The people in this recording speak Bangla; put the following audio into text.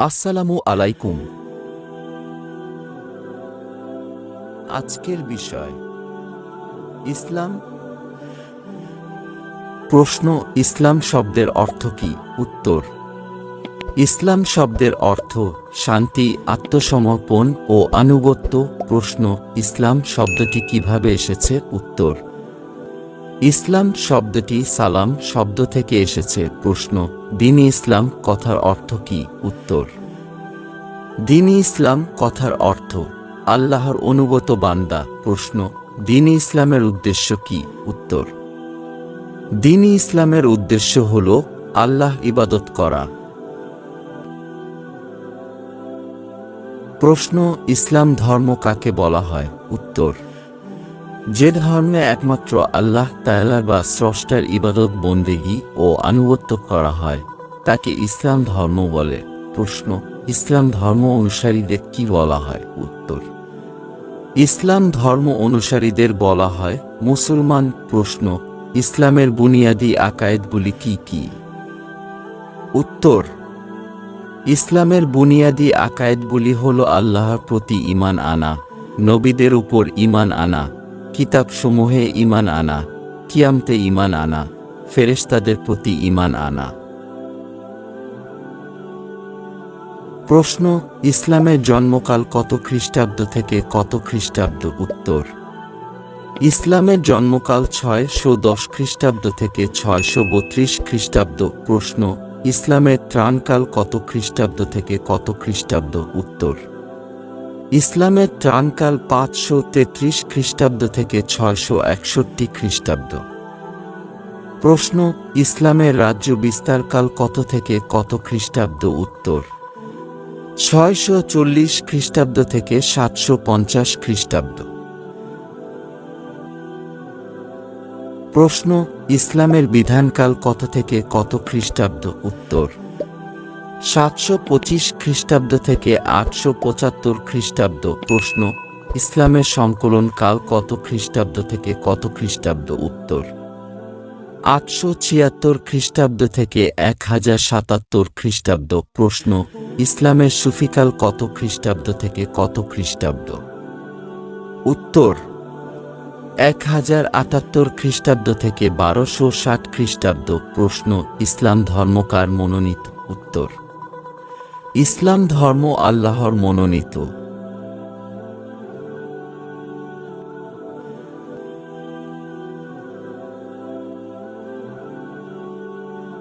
আসসালামু আলাইকুম। আজকের বিষয় ইসলাম। প্রশ্ন: ইসলাম শব্দের অর্থ কি? উত্তর: ইসলাম শব্দের অর্থ শান্তি, আত্মসমর্পণ ও আনুগত্য। প্রশ্ন: ইসলাম শব্দটি কিভাবে এসেছে? উত্তর: ইসলাম শব্দটি সালাম শব্দ থেকে এসেছে। প্রশ্ন: দ্বীন-ই ইসলাম কথার অর্থ কি? উত্তর: দ্বীন-ই ইসলাম কথার অর্থ আল্লাহর অনুগত বান্দা। প্রশ্ন: দ্বীন-ই ইসলামের উদ্দেশ্য কি? উত্তর: দ্বীন-ই ইসলামের উদ্দেশ্য হল আল্লাহ ইবাদত করা। প্রশ্ন: ইসলাম ধর্ম কাকে বলা হয়? উত্তর: যে ধর্মে একমাত্র আল্লাহ তাআলা বা স্রষ্টার ইবাদত বন্দেগী ও আনুগত্য করা হয় তাকে ইসলাম ধর্ম বলে। প্রশ্ন: ইসলাম ধর্ম অনুসারীদের কি বলা হয়? উত্তর: ইসলাম ধর্ম অনুসারীদের বলা হয় মুসলমান। প্রশ্ন: ইসলামের বুনিয়াদি আকায়েদগুলি কি কি? উত্তর: ইসলামের বুনিয়াদি আকায়েদগুলি হল আল্লাহর প্রতি ঈমান আনা, নবীদের উপর ঈমান আনা, কিতাবসমূহে ঈমান আনা, কিয়ামতে ঈমান আনা, ফেরেশতাদের প্রতি ঈমান আনা। প্রশ্ন: ইসলামের জন্মকাল কত খ্রিস্টাব্দ থেকে কত খ্রিস্টাব্দ? উত্তর: ইসলামের জন্মকাল 610 খ্রিস্টাব্দ থেকে 632 খ্রিস্টাব্দ। প্রশ্ন: ইসলামের ত্রাণকাল কত খ্রিস্টাব্দ থেকে কত খ্রিস্টাব্দ? উত্তর: ইসলামের ত্রাণকাল 533 খ্রিস্টাব্দ থেকে 661 খ্রিস্টাব্দ। প্রশ্ন: ইসলামের রাজ্য বিস্তারকাল কত থেকে কত খ্রিস্টাব্দ? উত্তর: 640 খ্রিস্টাব্দ থেকে 750 খ্রিস্টাব্দ। প্রশ্ন: ইসলামের বিধানকাল কত থেকে কত খ্রিস্টাব্দ? উত্তর: 725 খ্রিস্টাব্দ থেকে 875 খ্রিস্টাব্দ। প্রশ্ন: ইসলামের সংকলন কাল কত খ্রিস্টাব্দ থেকে কত খ্রিস্টাব্দ? উত্তর: 876 খ্রিস্টাব্দ থেকে 1077 খ্রিস্টাব্দ। প্রশ্ন: ইসলামের সুফিকাল কত খ্রিস্টাব্দ থেকে কত খ্রিস্টাব্দ? উত্তর: 1078 খ্রিস্টাব্দ থেকে 1260 খ্রিস্টাব্দ। প্রশ্ন: ইসলাম ধর্ম কার মনোনীত? উত্তর: ইসলাম ধর্ম আল্লাহর মনোনীত।